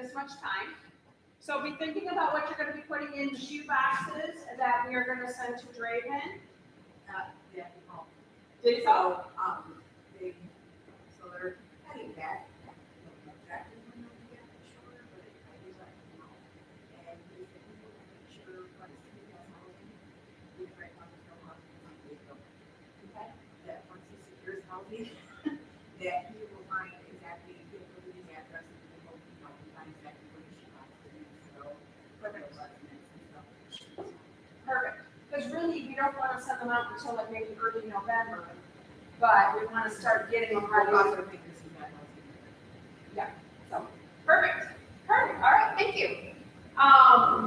this much time. So be thinking about what you're going to be putting in the shoe boxes that we are going to send to Draven. Yeah. Did so? So they're heading back. Exactly when they'll get sure, but I do let them know. And we said we will make sure once he has housing, we try to go housing. Okay. That once he secures housing, that he will find exactly his address and we will find exactly where he should have to be. So, for the residents and stuff. Perfect. Because really, we don't want to send them out until like maybe early November, but we want to start getting them ready. Yeah. So perfect. Perfect. All right. Thank you.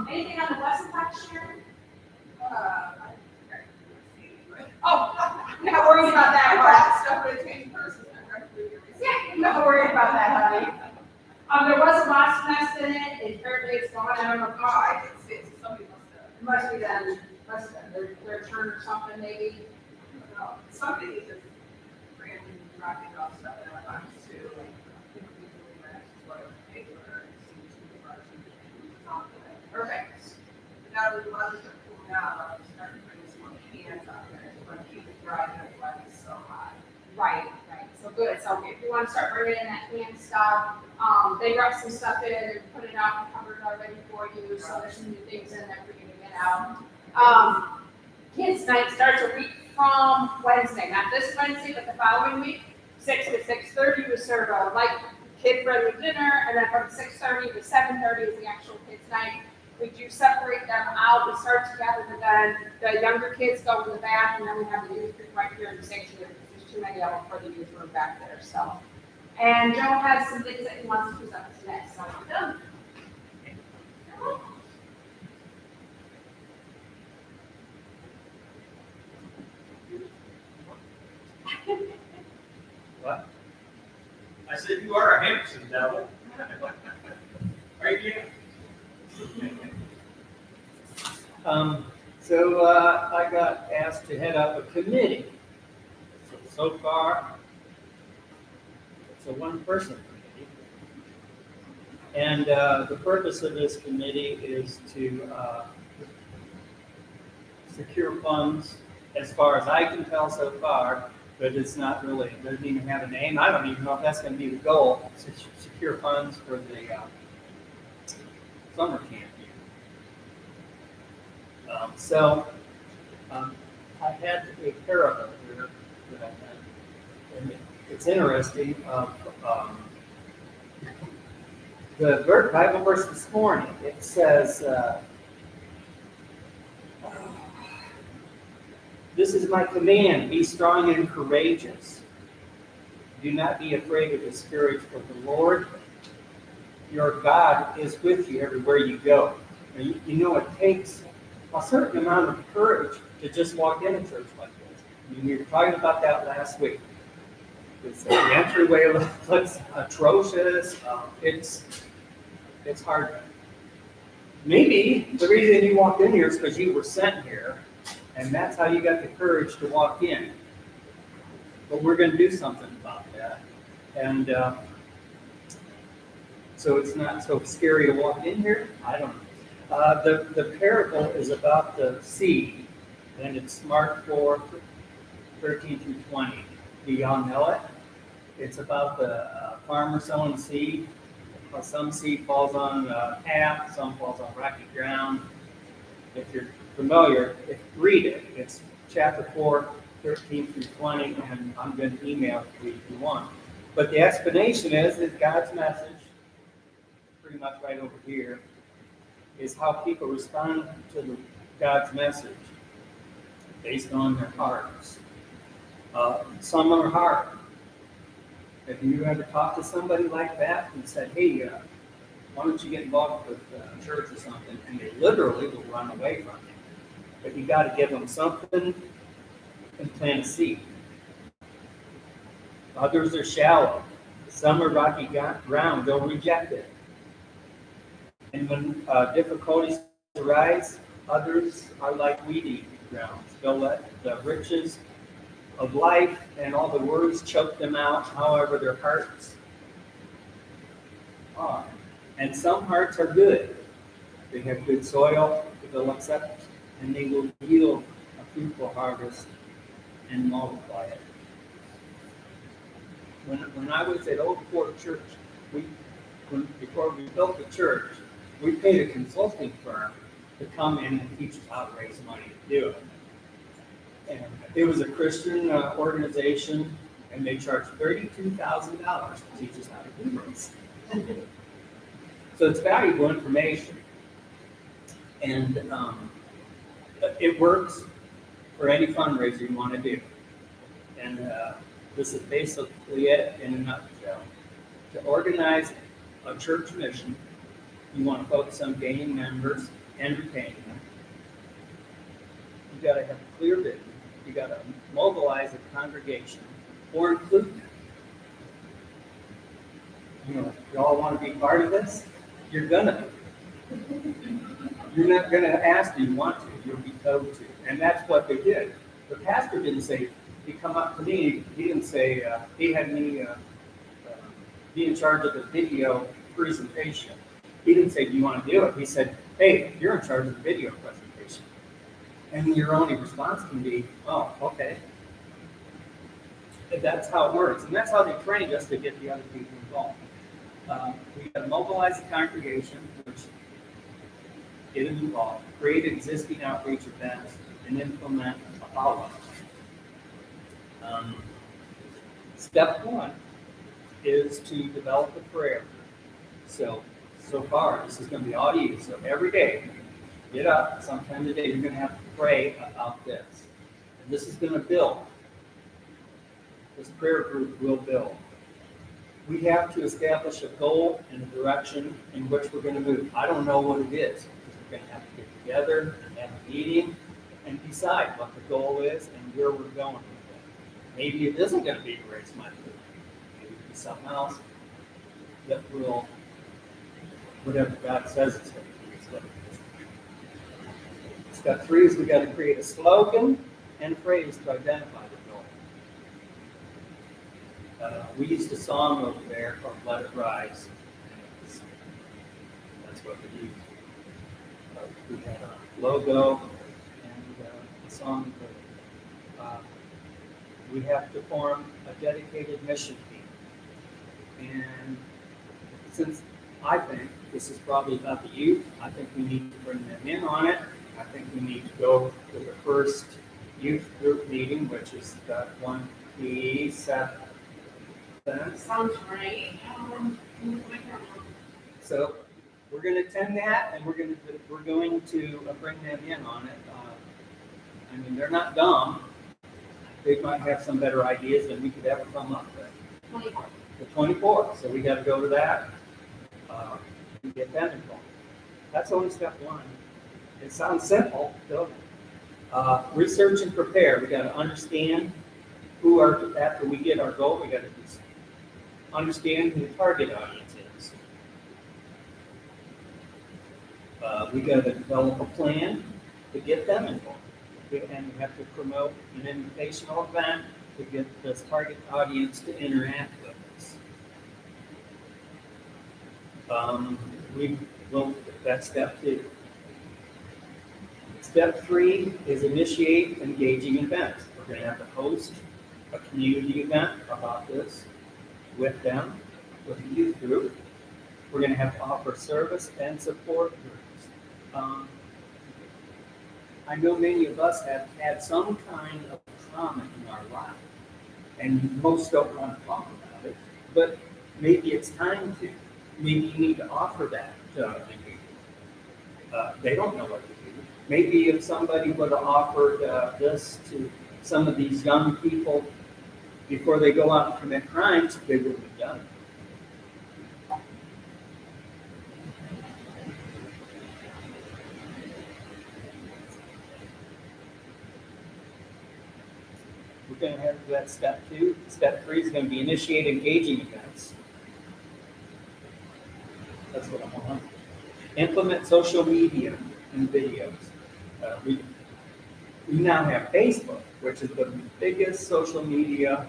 Anything on the lesson class, Sharon? Oh, not worried about that part. Stuff with a person. Yeah, not worried about that, honey. There was a wasp nest in it, and apparently it's gone. I don't know. Oh, I didn't see it, so somebody must have. Must be them. Must have been their turn or something, maybe. Somebody just ran dropping off stuff in my box too, like, paper, Perfect. now the weather's cooling out, I'm starting to bring some more cans out there, to keep it dry, that's why it's so hot. Right, right. So good. So if you want to start bringing in that canned stuff, they brought some stuff in and put it out and covered it already for you. So there's some new things in there for you to get out. Kids night starts a week from Wednesday, not this Wednesday, but the following week, 6 to 6:30. We serve a light kid-friendly dinner, and then from 6:30 to 7:30 is the actual kids night. We do separate them out. We start together, but then the younger kids go to the bath, and then we have the youth group right here in the sanctuary. There's too many of them for the youth room back there. So, and Joe has some things that he wants to present today. So I'm done. What? I said, you are a handsome devil. Are you? So I got asked to head up a committee. So far, it's a one-person committee. And the purpose of this committee is to secure funds, as far as I can tell so far, but it's not really, it doesn't even have a name. I don't even know if that's going to be the goal, to secure funds for the summer camp here. I had a parable here that I had, and it's interesting. The Bible verse this morning, it says, "This is my command, be strong and courageous. Do not be afraid or discouraged, for the Lord your God is with you everywhere you go." Now, you know, it takes a certain amount of courage to just walk in a church like this. I mean, we were talking about that last week. The entryway looks atrocious. It's hard. Maybe the reason you walked in here is because you were sent here, and that's how you got the courage to walk in. But we're going to do something about that. And so it's not so scary to walk in here. I don't know. The parable is about the seed, and it's Mark 4:13 through 20. Do y'all know it? It's about the farmer sowing seed. Some seed falls on path, some falls on rocky ground. If you're familiar, read it. It's chapter 4:13 through 20, and I'm going to email it to you if you want. But the explanation is that God's message, pretty much right over here, is how people respond to God's message based on their hearts. Some are hard. Have you ever talked to somebody like that and said, "Hey, why don't you get involved with church or something?" And they literally will run away from you. But you got to give them something and plant a seed. Others are shallow. Some are rocky ground. They'll reject it. And when difficulties arise, others are like weedy grounds. They'll let the riches of life and all the worries choke them out, however their hearts are. And some hearts are good. They have good soil, they'll accept, and they will yield a fruitful harvest and multiply it. When I was at Old Fort Church, before we built the church, we paid a consulting firm to come in and teach us how to raise money to do it. And it was a Christian organization, and they charged $32,000 to teach us how to do this. So it's valuable information. And it works for any fundraiser you want to do. And this is basically it in a nutshell. To organize a church mission, you want to focus on gaining members and retaining them. You got to have a clear vision. You got to mobilize a congregation or include them. You know, you all want to be part of this? You're gonna. You're not gonna ask, do you want to? You'll be told to. And that's what they did. The pastor didn't say, he come up to me, he didn't say, he had me be in charge of the video presentation. He didn't say, do you want to do it? He said, hey, you're in charge of the video presentation. And your only response can be, oh, okay. And that's how it works. And that's how they trained us to get the other people involved. We got to mobilize the congregation, which get it involved, create existing outreach events, and implement a follow-up. Step one is to develop a prayer. So far, this is going to be audio. So every day, get up, sometime today, you're going to have to pray about this. And this is going to build. This prayer group will build. We have to establish a goal and a direction in which we're going to move. I don't know what it is. We're going to have to get together and have a meeting and decide what the goal is and where we're going with it. Maybe it isn't going to be to raise money. Maybe it'll be something else that will, whatever God says it's going to be, it's what it is. Step 3 is we got to create a slogan and a phrase to identify the goal. We used a song over there called Let It Rise. That's what we used. We had a logo and a song. We have to form a dedicated mission team. And since I think this is probably about the youth, I think we need to bring them in on it. I think we need to go to the first youth group meeting, which is the 27th. Sounds right. So we're going to attend that, and we're going to bring them in on it. I mean, they're not dumb. They might have some better ideas than we could ever come up with. 24. The 24th, so we got to go to that and get them involved. That's only step 1. It sounds simple, doesn't it? Research and prepare. We got to understand after we get our goal, we got to understand who the target audience is. We got to develop a plan to get them involved. And we have to promote an invitational event to get this target audience to interact with us. That's step 2. Step 3 is initiate engaging events. We're going to have to host a community event about this with them, with the youth group. We're going to have to offer service and support groups. I know many of us have had some kind of trauma in our life, and most don't want to talk about it, but maybe it's time to. Maybe you need to offer that to other people. They don't know what to do. Maybe if somebody would have offered this to some of these young people before they go out and commit crimes, they would have done it. We're going to have that step 2. Step 3 is going to be initiate engaging events. That's what I want. Implement social media and videos. We now have Facebook, which is the biggest social media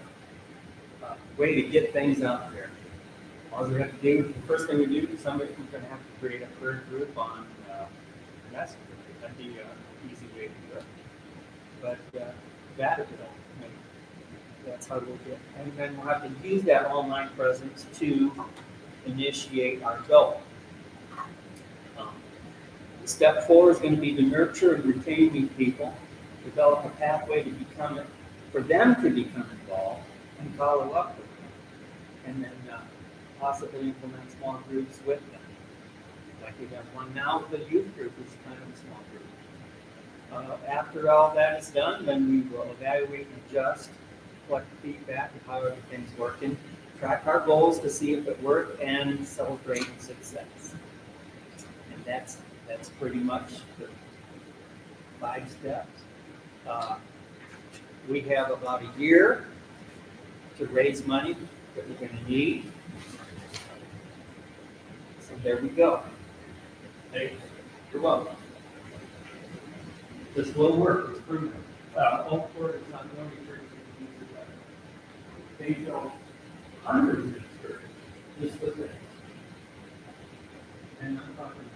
way to get things out there. All we have to do, the first thing we do, somebody's gonna have to create a prayer group on, Messenger. That'd be an easy way to do it. But, that will, that's how we'll get, and then we'll have to use that online presence to initiate our goal. Step 4 is going to be to nurture and retain these people, develop a pathway to become it, for them to become involved, and follow up with them, and then possibly implement small groups with them. Like we have one now, the youth group is kind of a small group. After all that is done, then we will evaluate and adjust, collect feedback of how everything's working, track our goals to see if it worked, and celebrate success. And that's pretty much the 5 steps. We have about a year to raise money that we're going to need. So there we go. Hey, You're welcome. this will work, it's proven. Oak Ford is not the only church that needs it. They built hundreds of churches just with it. And I'm talking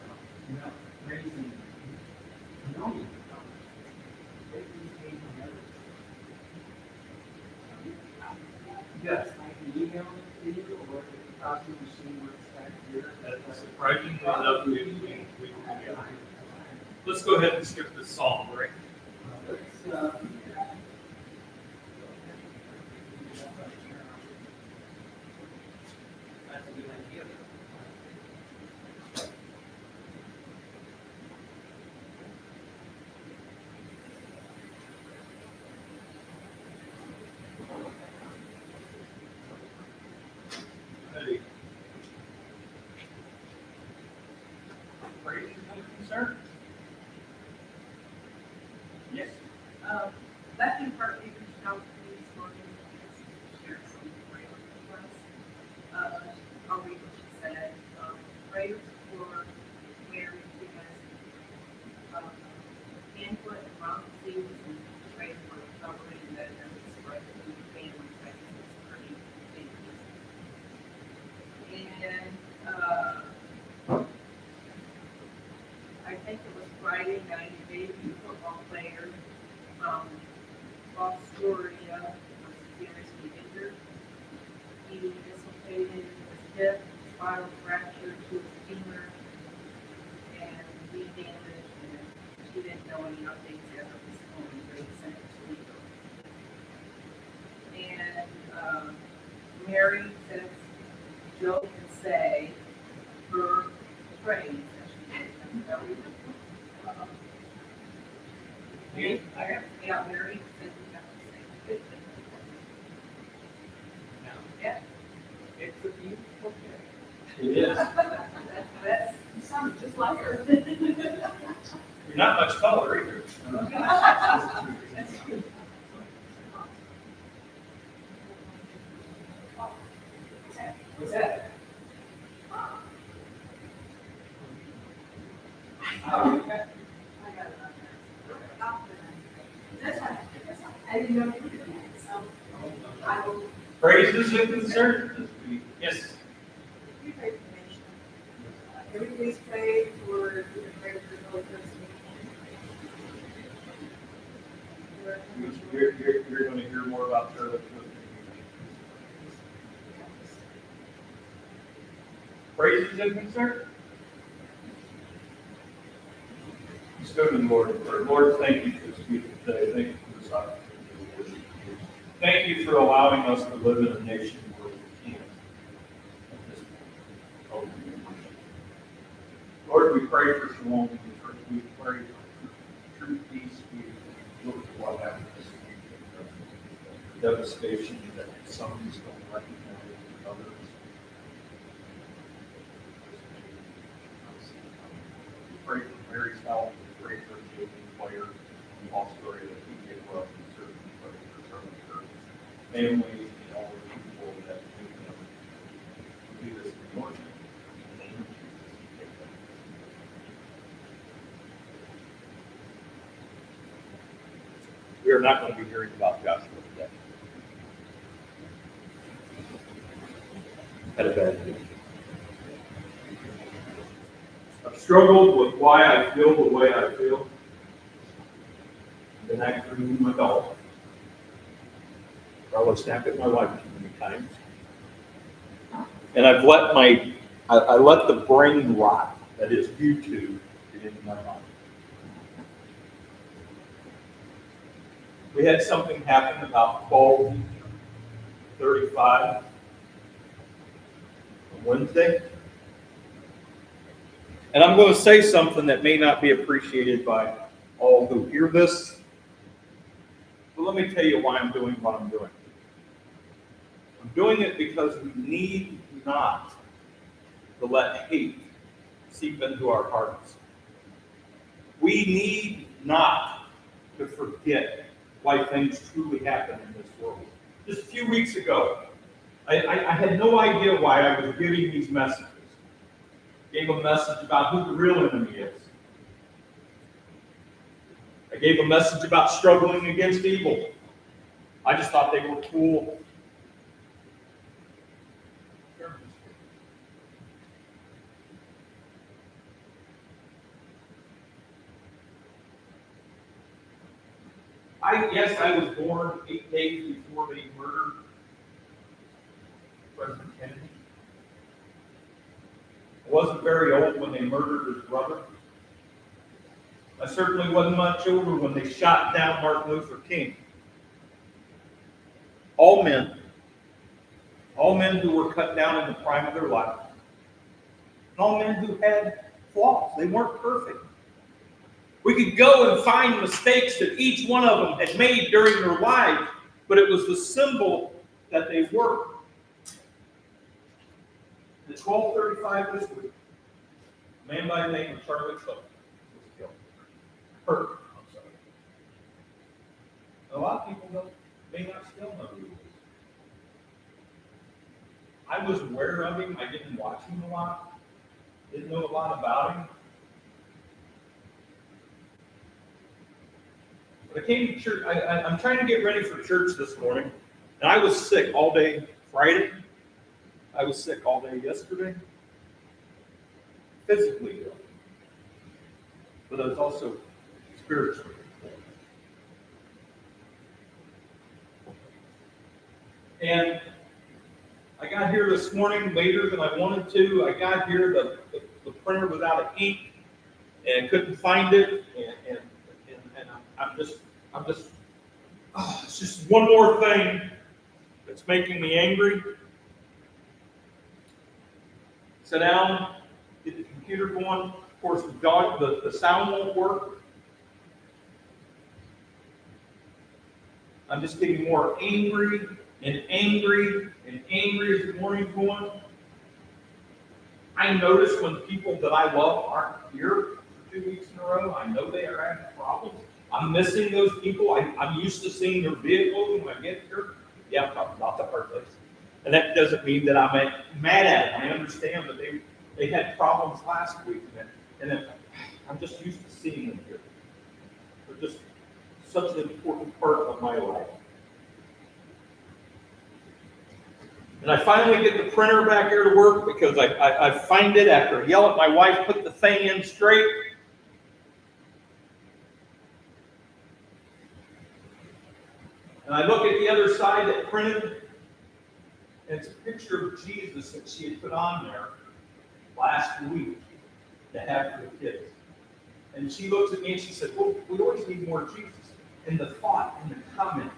about, raising millions of dollars. They can pay for everything. Yes, I can email it to you, or the copy machine works back here. That's surprising, but enough we can get. Let's go ahead and skip this song break. Let's, that's a good idea. Hey. Praise and concern? Yes. Bethany Hartley reached out to me this morning to share some prayers with us. I'll read what she said. Prayers for Mary, because input and wrong disease, and pray for recovery, and that there is spread to the family. I think it's pretty dangerous. And I think it was Friday night, a baby football player South Florida was seriously injured. He dislocated his hip, spinal fracture to his femur, and knee damage, and she didn't know any updates as of this morning, but he sent it to me. And Mary says Joe can say her praise that she did. Yeah, Mary said we have to say. Yeah. It's a beautiful day. It is. That's, You sound just like her. You're not much color either. that's true. What's that? That's fine. I didn't know you were doing that, so I will. Praises and concerns this week. Yes. We pray for the nation. Everybody's prayed for, we pray for the Holy Ghost. You're going to hear more about Charlotte. Praises and concerns. Let's go to the Lord. Lord, thank you for this beautiful day. Thank you for this opportunity to worship you. Thank you for allowing us to live in a nation where we can. Lord, we pray for shalom. We pray for true peace. We look at what happened this week. Devastation that some just don't recognize others. We pray for Mary's health. We pray for the player and lost story that he gave up and certainly pray for her families and all the people that do this in your name. In the name of Jesus. We are not going to be hearing about Joshua today. had a bad day. I've struggled with why I feel the way I feel. Been angry with my dog. Probably snapped at my wife too many times. And I've let I let the brain rot, that is YouTube, get into my mind. We had something happen about 12:35 on Wednesday. And I'm going to say something that may not be appreciated by all who hear this. But let me tell you why I'm doing what I'm doing. I'm doing it because we need not to let hate seep into our hearts. We need not to forget why things truly happen in this world. Just a few weeks ago, I had no idea why I was giving these messages. Gave a message about who the real enemy is. I gave a message about struggling against evil. I just thought they were cool. Yes, I was born 8 days before they murdered President Kennedy. I wasn't very old when they murdered his brother. I certainly wasn't much older when they shot down Martin Luther King. All men who were cut down in the prime of their life, and all men who had flaws. They weren't perfect. We could go and find mistakes that each one of them had made during their lives, but it was the symbol that they were. At 12:35 this week, a man by the name of Charlie Cook was killed. Hurt, I'm sorry. A lot of people may not still know who he was. I was aware of him. I didn't watch him a lot. Didn't know a lot about him. But I came to church. I'm trying to get ready for church this morning, and I was sick all day Friday. I was sick all day yesterday. Physically ill. But I was also spiritually ill. And I got here this morning later than I wanted to. I got here, the printer was out of ink, and couldn't find it. And it's just one more thing that's making me angry. Sit down, get the computer going. Of course, the sound won't work. I'm just getting more angry and angry and angry as the morning's going. I notice when people that I love aren't here for 2 weeks in a row, I know they are having problems. I'm missing those people. I'm used to seeing their vehicles when I get here. Yeah, I'm talking about the purpose. And that doesn't mean that I'm mad at them. I understand that they had problems last week. And I'm just used to seeing them here. They're just such an important part of my life. And I finally get the printer back here to work because I find it after I yell at my wife, put the thing in straight. And I look at the other side that printed, and it's a picture of Jesus that she had put on there last week to have for the kids. And she looks at me and she said, well, we always need more Jesus. And the thought and the comment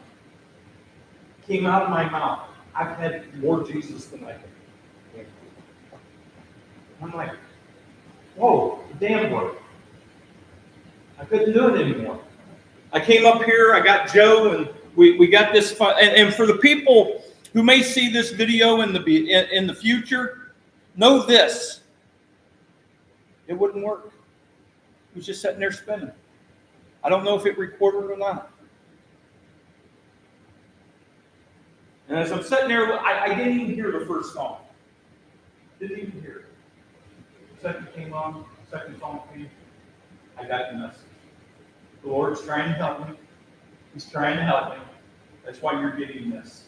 came out of my mouth. I've had more Jesus than I can. I'm like, whoa, damn work. I couldn't do it anymore. I came up here, I got Joe, and we got this fun. And for the people who may see this video in the future, know this. It wouldn't work. It was just sitting there spinning. I don't know if it recorded or not. And as I'm sitting there, I didn't even hear the first song. Didn't even hear it. The second came on, second song came. I got the message. The Lord's trying to help me. He's trying to help me. That's why you're getting this.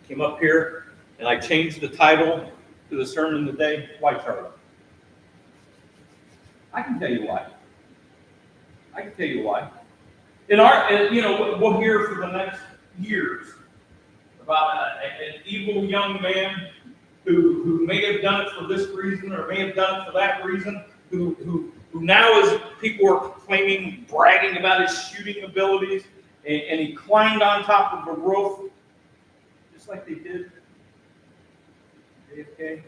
Came up here, And I changed the title to the sermon today. Why, Charlie? I can tell you why. I can tell you why. We'll hear for the next years about an evil young man who may have done it for this reason or may have done it for that reason, who now is, people are claiming, bragging about his shooting abilities, and he climbed on top of a roof, just like they did JFK.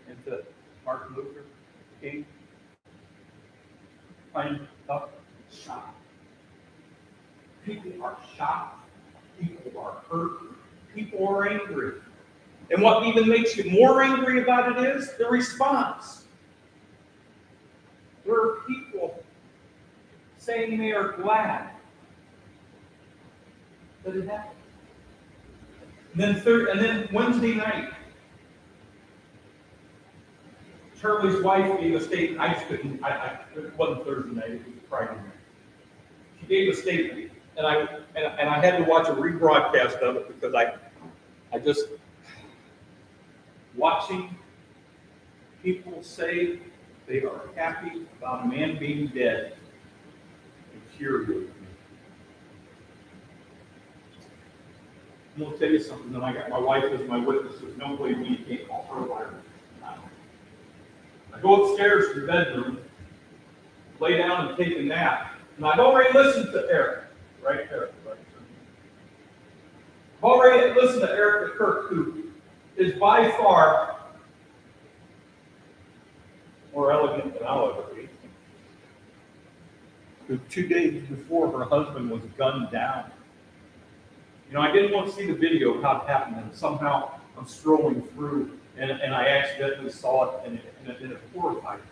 And to Martin Luther King, climbed up, shocked. People are shocked. People are hurt. People are angry. And what even makes you more angry about it is the response. There are people saying they are glad that it happened. And then Wednesday night, Charlie's wife gave a statement. I just couldn't. It wasn't Thursday night. It was Friday night. She gave a statement, and I had to watch a rebroadcast of it because I just watching people say they are happy about a man being dead infuriates me. I'm going to tell you something, and I got my wife as my witness. There's no way we can't call her a liar. I go upstairs to the bedroom, lay down and take a nap, and I've already listened to Eric, right there. Right. I've already listened to Eric Kirk, who is by far more elegant than I'll ever be. Who 2 days before her husband was gunned down. I didn't want to see the video of how it happened, and somehow I'm scrolling through, and I accidentally saw it, and it horrified me.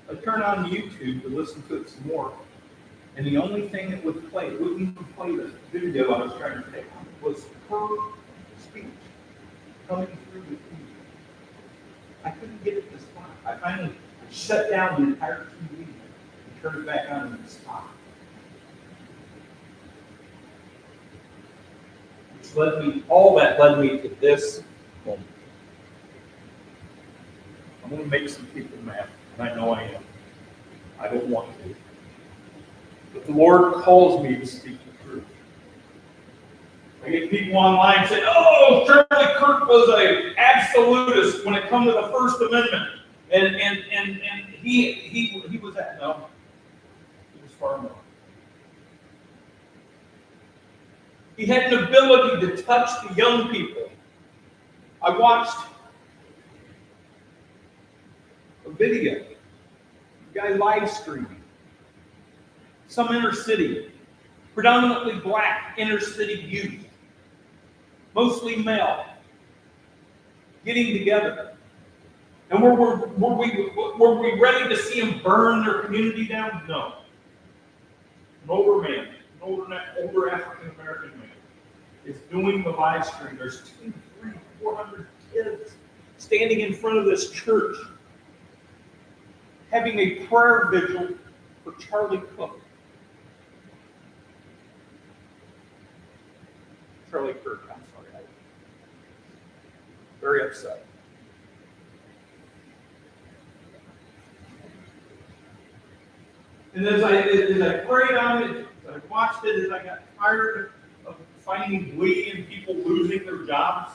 I turned on YouTube to listen to it some more, and the only thing that would play, it wouldn't even play the video I was trying to take, was her speech coming through the TV. I couldn't get it to stop. I finally shut down the entire TV and turned it back on and it stopped. All that led me to this moment. I'm going to make some people mad, and I know I am. I don't want to. But the Lord calls me to speak the truth. I get people online saying, oh, Charlie Kirk was an absolutist when it comes to the First Amendment. And he was that. No, he was far more. He had an ability to touch the young people. I watched a video, a guy live streaming, some inner city, predominantly black inner city youth, mostly male, getting together. And were we ready to see them burn their community down? No. An older man, older African American man, is doing the live stream. There's 200, 300, 400 kids standing in front of this church, having a prayer vigil for Charlie Kirk. Charlie Kirk, I'm sorry. I'm very upset. And as I prayed on it, as I watched it, as I got tired of finding glee in people losing their jobs,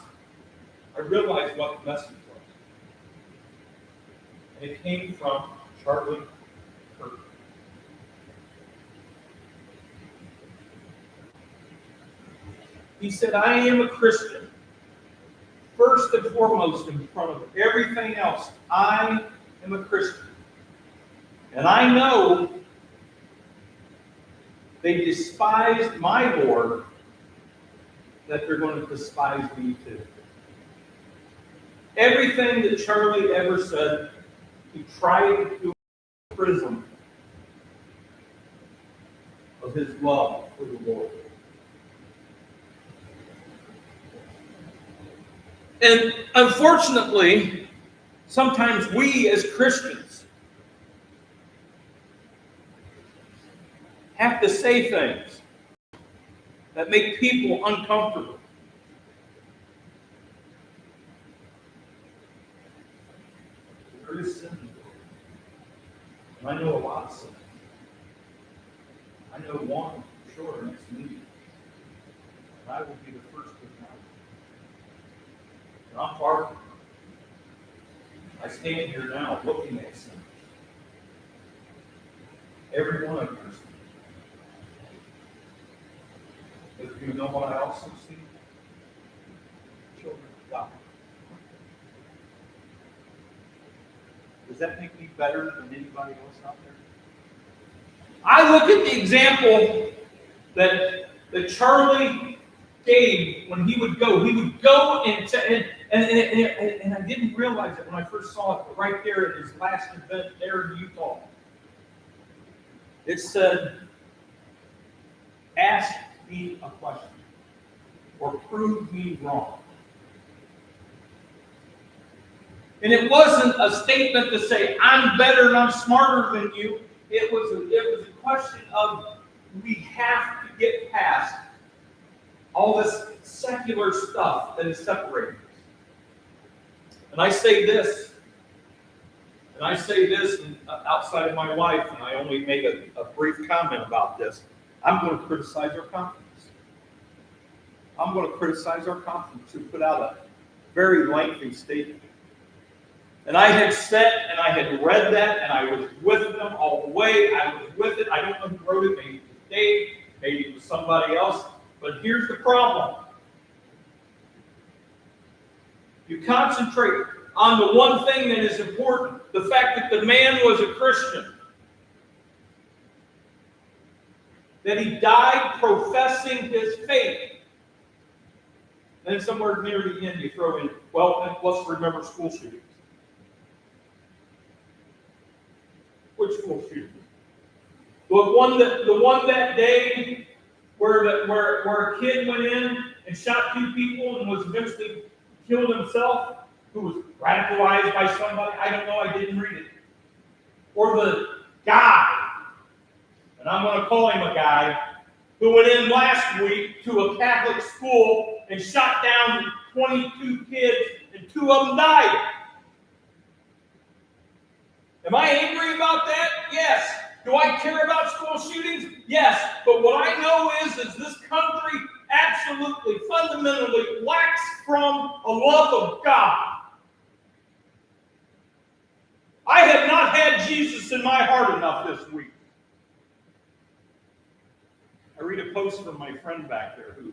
I realized what the message was. And it came from Charlie Kirk. He said, I am a Christian. First and foremost, in front of everything else, I am a Christian. And I know they despised my Lord, that they're going to despise me too. Everything that Charlie ever said, he tried to prism of his love for the Lord. And unfortunately, sometimes we as Christians have to say things that make people uncomfortable. There is sin in the world. And I know a lot of sin. I know one for sure next to me. And I will be the first to acknowledge it. And I'm far from it. I stand here now looking at sinners. Every one of you are sinners. But you know what I also see? Children of God. Does that make me better than anybody else out there? I look at the example that Charlie gave when he would go. He would go and I didn't realize it when I first saw it, but right there at his last event there in Utah. It said, ask me a question or prove me wrong. And it wasn't a statement to say, I'm better and I'm smarter than you. It was a question of we have to get past all this secular stuff that is separating us. And I say this, outside of my wife, and I only make a brief comment about this. I'm going to criticize our conference. I'm going to criticize our conference who put out a very lengthy statement. And I had sat and I had read that, and I was with them all the way. I was with it. I don't know who wrote it. Maybe it was Dave. Maybe it was somebody else. But here's the problem. You concentrate on the one thing that is important, the fact that the man was a Christian. That he died professing his faith. Then somewhere near the end you throw in, well, let's remember school shootings. Which school shooting? The one that day where a kid went in and shot 2 people and was eventually killed himself, who was radicalized by somebody. I don't know, I didn't read it. Or the guy, and I'm going to call him a guy, who went in last week to a Catholic school and shot down 22 kids and 2 of them died. Am I angry about that? Yes. Do I care about school shootings? Yes. But what I know is this country absolutely, fundamentally lacks from a love of God. I have not had Jesus in my heart enough this week. I read a post from my friend back there who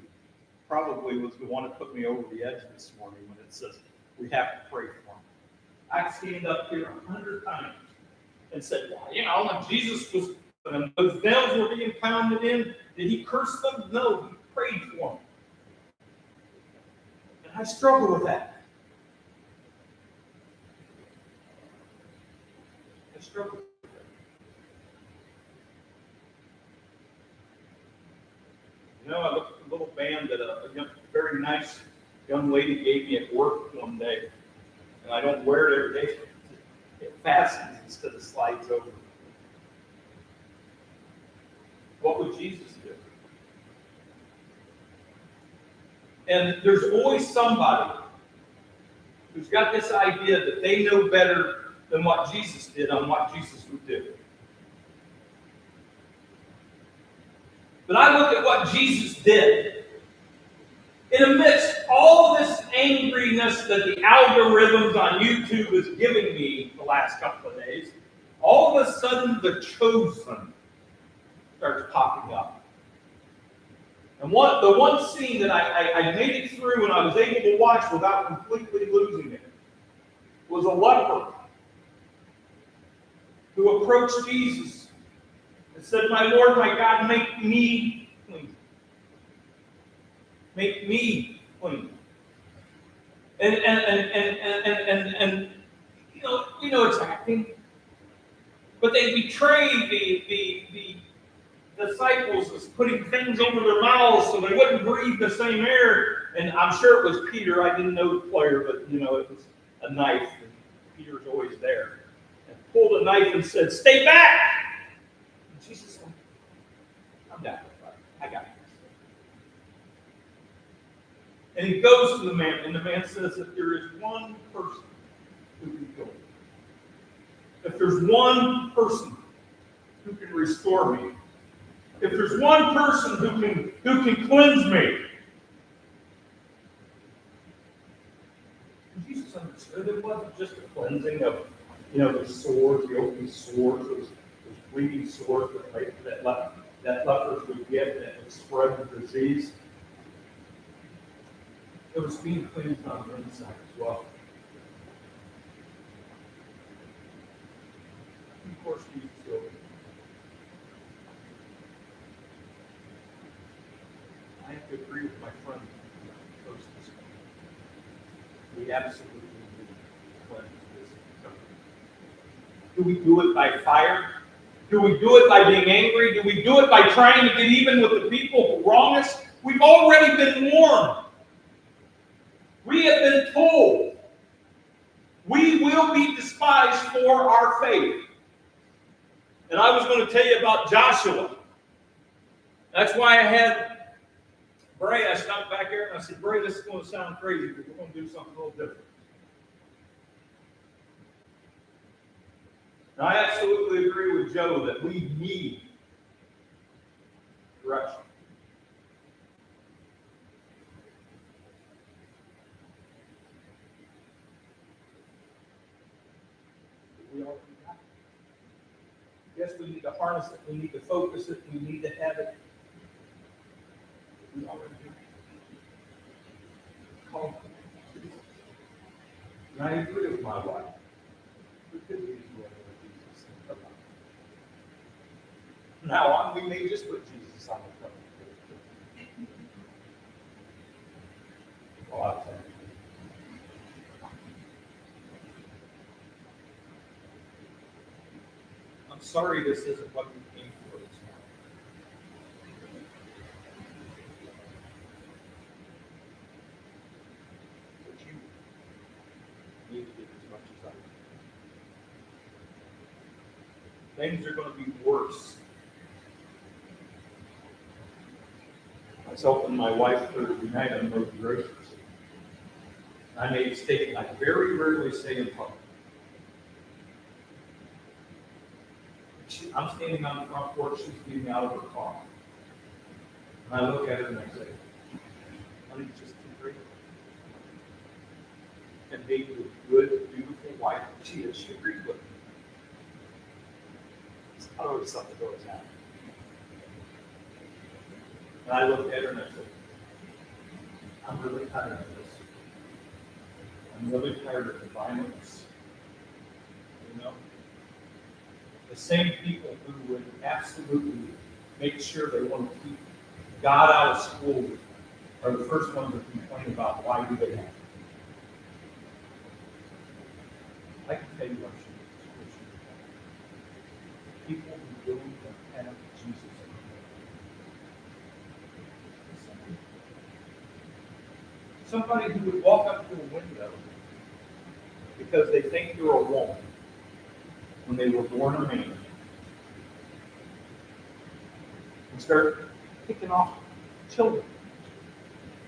probably was the one that put me over the edge this morning when it says, we have to pray for him. I stand up here 100 times and said, well, when Jesus was, and those nails were being pounded in, did he curse them? No, he prayed for them. And I struggle with that. I struggle with that. I looked at the little band that a very nice young lady gave me at work one day. And I don't wear it every day. It fastens instead of slides over. What would Jesus do? And there's always somebody who's got this idea that they know better than what Jesus did on what Jesus would do. But I look at what Jesus did. And amidst all this angriness that the algorithms on YouTube is giving me the last couple of days, all of a sudden the chosen starts popping up. And the one scene that I made it through and I was able to watch without completely losing it was a leper who approached Jesus and said, my Lord, my God, make me clean. Make me clean. And it's acting. But they betrayed the disciples as putting things over their mouths so they wouldn't breathe the same air. And I'm sure it was Peter. I didn't know the player, but it was a knife, and Peter's always there. And pulled a knife and said, "Stay back!" And Jesus said, I'm down with that. I got this. And he goes to the man, and the man says, if there is one person who can kill me, if there's one person who can restore me, if there's one person who can cleanse me. And Jesus understood it wasn't just a cleansing of, the sores, the open sores, those bleeding sores that lepers would get that would spread the disease. It was being cleansed on the inside as well. And of course, Jesus healed him. I have to agree with my friend first this morning. We absolutely need to cleanse this country. Do we do it by fire? Do we do it by being angry? Do we do it by trying to get even with the people who wrong us? We've already been warned. We have been told we will be despised for our faith. And I was going to tell you about Joshua. That's why I had Bray, I stopped back there and I said, Bray, this is going to sound crazy, but we're going to do something a little different. Now, I absolutely agree with Joe that we need direction. We already got it. Yes, we need to harness it, we need to focus it, we need to have it. We already do. Call it. And I agree with my wife. We could use whatever Jesus said. Now on, we may just put Jesus on the front. Well, I'll tell you. I'm sorry this isn't what we came for this morning. But you need it as much as I do. Things are going to be worse. I was helping my wife Thursday night on those groceries. I made a statement I very rarely say in public. I'm standing on the front porch, she's getting out of her car. And I look at her and I say, honey, it's just too great. And being the good, beautiful wife she is, she agreed with me. I always thought the door was out. And I looked at her and I said, I'm really tired of this. I'm really tired of the violence. You know? The same people who would absolutely make sure they want to keep God out of school are the first ones to complain about why do they have it. I can tell you what people who really don't have Jesus. Somebody who would walk up to a window because they think you're a woman when they were born a man and start picking off children,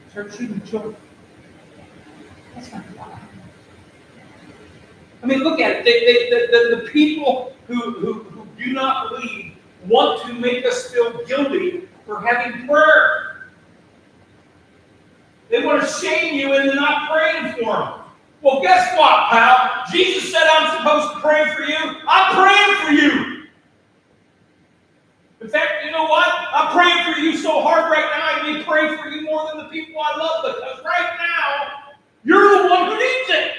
start shooting children. That's not God. I mean, look at it. The people who do not believe want to make us feel guilty for having prayer. They want to shame you into not praying for them. Well, guess what, pal? Jesus said I'm supposed to pray for you. I'm praying for you. In fact, you know what? I'm praying for you so hard right now, I may pray for you more than the people I love, because right now, you're the one who needs it.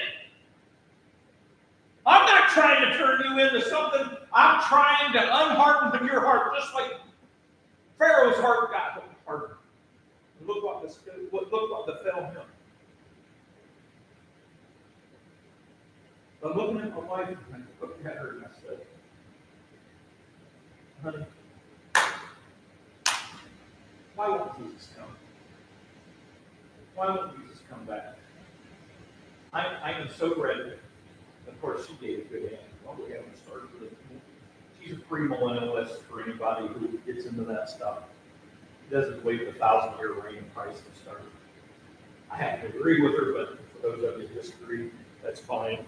I'm not trying to turn you into something. I'm trying to unharden your heart, just like Pharaoh's heart got hardened. Look what befell him. I'm looking at my wife, and I looked at her and I said, honey, why won't Jesus come? Why won't Jesus come back? I am so glad. Of course, she gave a good answer. Well, we haven't started with it. She's a premillennialist for anybody who gets into that stuff. doesn't believe the 1,000-year reign of Christ has started. I happen to agree with her, but for those of you who disagree, that's fine.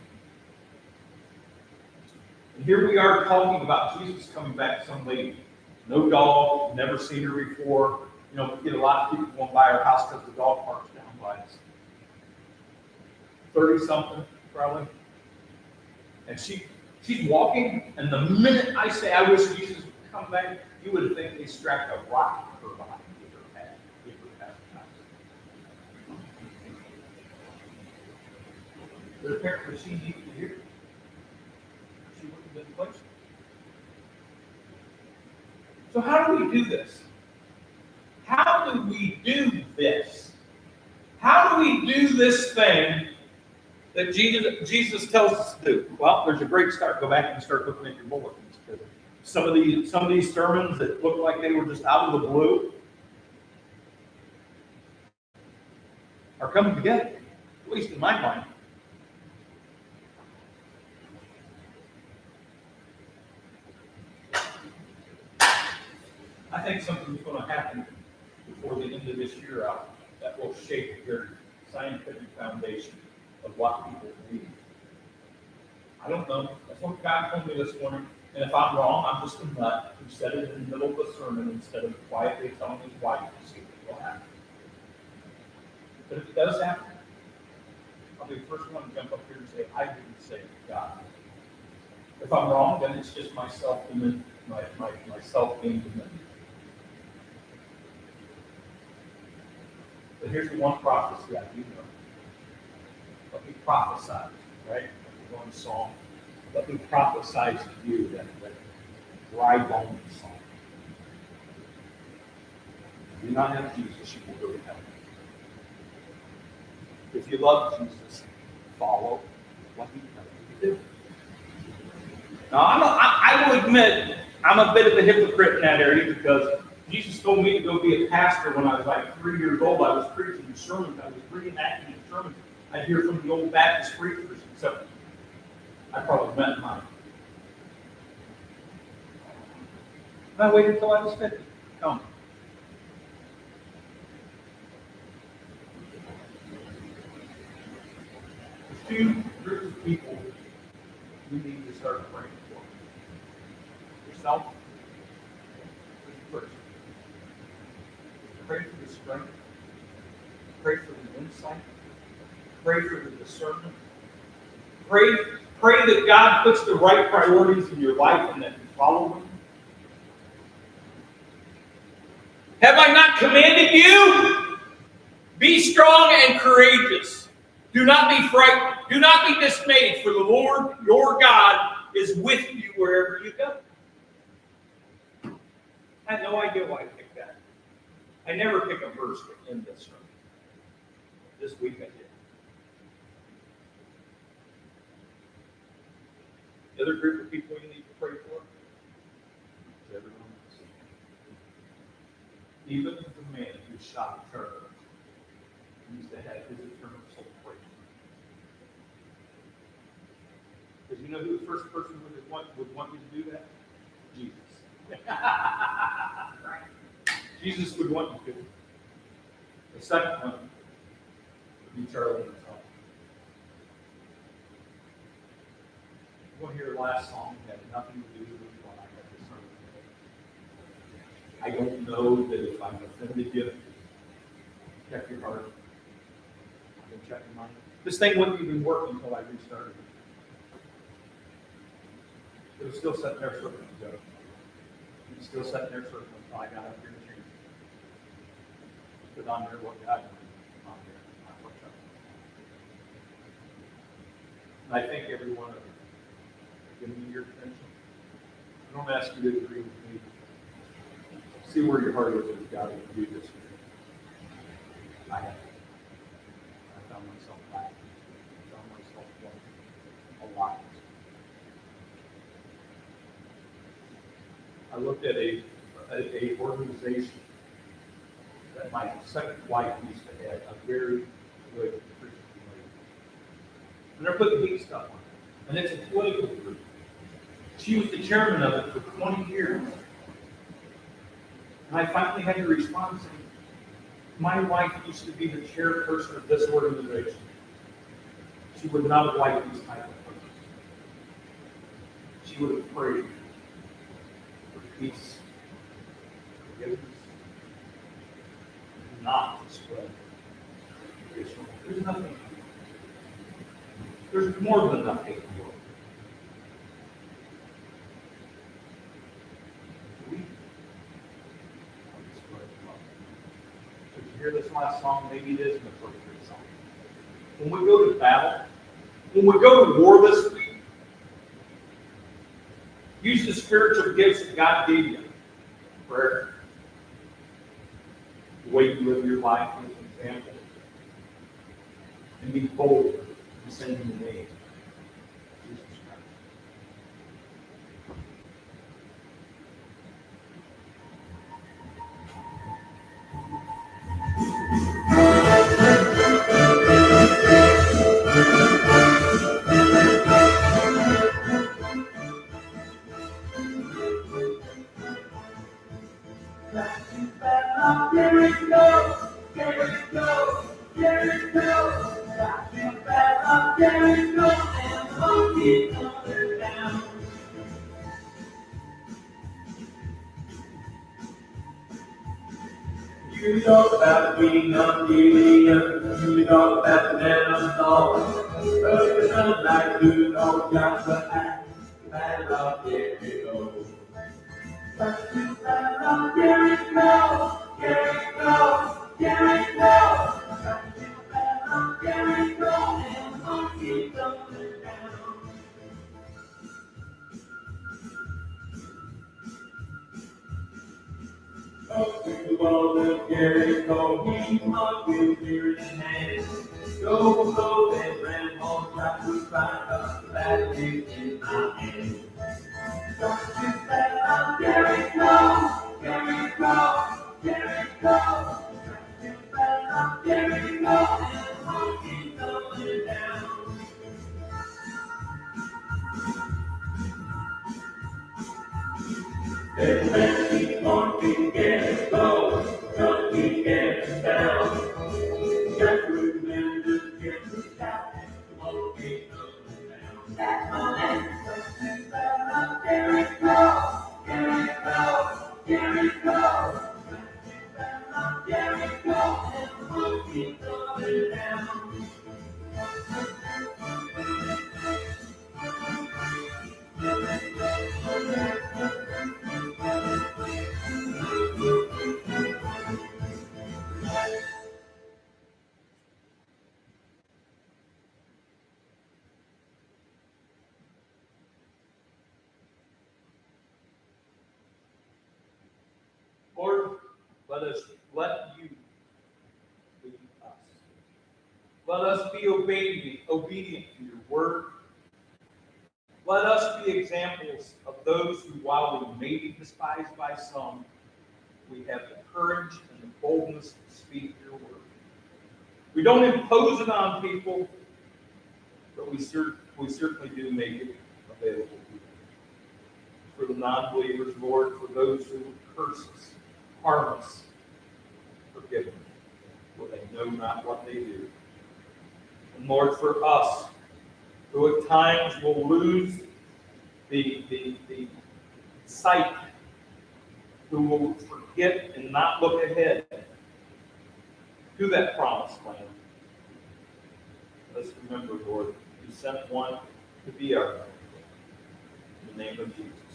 And here we are talking about Jesus coming back some lady. No dog, never seen her before. You know, we get a lot of people who won't buy our house because the dog park's down by us. 30-something, probably. And she's walking, and the minute I say, I wish Jesus would come back, you would think they strapped a rock to her behind to get her past the house. But apparently she needed to hear it. She wouldn't have been questioned. So how do we do this? How do we do this? How do we do this thing that Jesus tells us to do? Well, there's a great start. Go back and start looking at your bulletins. Some of these sermons that look like they were just out of the blue are coming together, at least in my mind. I think something's going to happen before the end of this year out that will shape your scientific foundation of what people believe. I don't know. That's what God told me this morning. And if I'm wrong, I'm just a nut who said it in the middle of a sermon instead of quietly telling his wife to see what will happen. But if it does happen, I'll be the first one to jump up here and say, I didn't say God. If I'm wrong, then it's just myself and myself being demented. But here's the one prophecy I do know. Let me prophesy, right? One song. Let me prophesy to you that dry bones song. If you do not have Jesus, you will go to heaven. If you love Jesus, follow what he tells you to do. Now, I will admit, I'm a bit of a hypocrite in that area because Jesus told me to go be a pastor when I was like 3 years old. I was preaching sermons. I was reenacting the sermons I'd hear from the old Baptist preachers. So I probably meant mine. And I waited until I was 50. Come. There's two groups of people we need to start praying for. Yourself, first. Pray for the strength. Pray for the insight. Pray for the discernment. Pray that God puts the right priorities in your life and that you follow them. Have I not commanded you? Be strong and courageous. Do not be frightened. Do not be dismayed, for the Lord your God is with you wherever you go. I had no idea why I picked that. I never pick a verse to end this sermon. This week I did. The other group of people you need to pray for is everyone else. Even the man who shot Charles needs to have his eternal soul prayed for. Because you know who the first person would want you to do that? Jesus. Right. Jesus would want you to. The second one would be Charlie himself. We'll hear the last song that had nothing to do with what I had to sermon today. I don't know that if I've offended you, check your heart. I've been checking mine. This thing wouldn't even work until I restarted it. It was still sitting there circling, Joe. It was still sitting there circling until I got up here and changed it. Because I'm there what God wanted on there, not what God. And I thank every one of you. Give me your attention. I don't ask you to agree with me. See where your heart is with God and do this. I have. I found myself laughing. I found myself playing a lot. I looked at a organization that my second wife used to have, a very good Christian lady. And they're putting hate stuff on it. And it's a political group. She was the chairman of it for 20 years. And I finally had to respond saying, my wife used to be the chairperson of this organization. She would not have liked these type of things. She would have prayed for peace, forgiveness, not to spread Israel. There's nothing. There's more than enough hate in the world. We Did you hear this last song? Maybe it is an appropriate song. When we go to battle, when we go to war this week, use the spiritual gifts that God gave you. Prayer. The way you live your life as an example. And be bold in saying the name of Jesus Christ. You know about being on Gideon, you know about the man of Saul, but it's not like you know Joshua and the battle of Jericho. But you battle of Jericho, Jericho, Jericho. But you battle of Jericho, and the monkey coming down. Go to the wall of Jericho, he marked with spear in hand. Go, go, and ran home, try to find us, the battle is in my hand. Go to the battle of Jericho, Jericho, Jericho. Go to the battle of Jericho, and the monkey coming down. They ran the monkey and go, monkey and down. Jack would man just get the shout, the monkey coming down. That's my name. Jericho, Jericho, Jericho. Jericho, and the monkey coming down. Lord, let you lead us. Let us be obedient to your word. Let us be examples of those who, while we may be despised by some, we have the courage and the boldness to speak your word. We don't impose it on people, but we certainly do make it available to them. For the non-believers, Lord, for those who would curse us, harm us, forgive them, for they know not what they do. And Lord, for us, who at times will lose the sight, who will forget and not look ahead to that promised land. Let's remember, Lord, you sent one to be our friend. In the name of Jesus.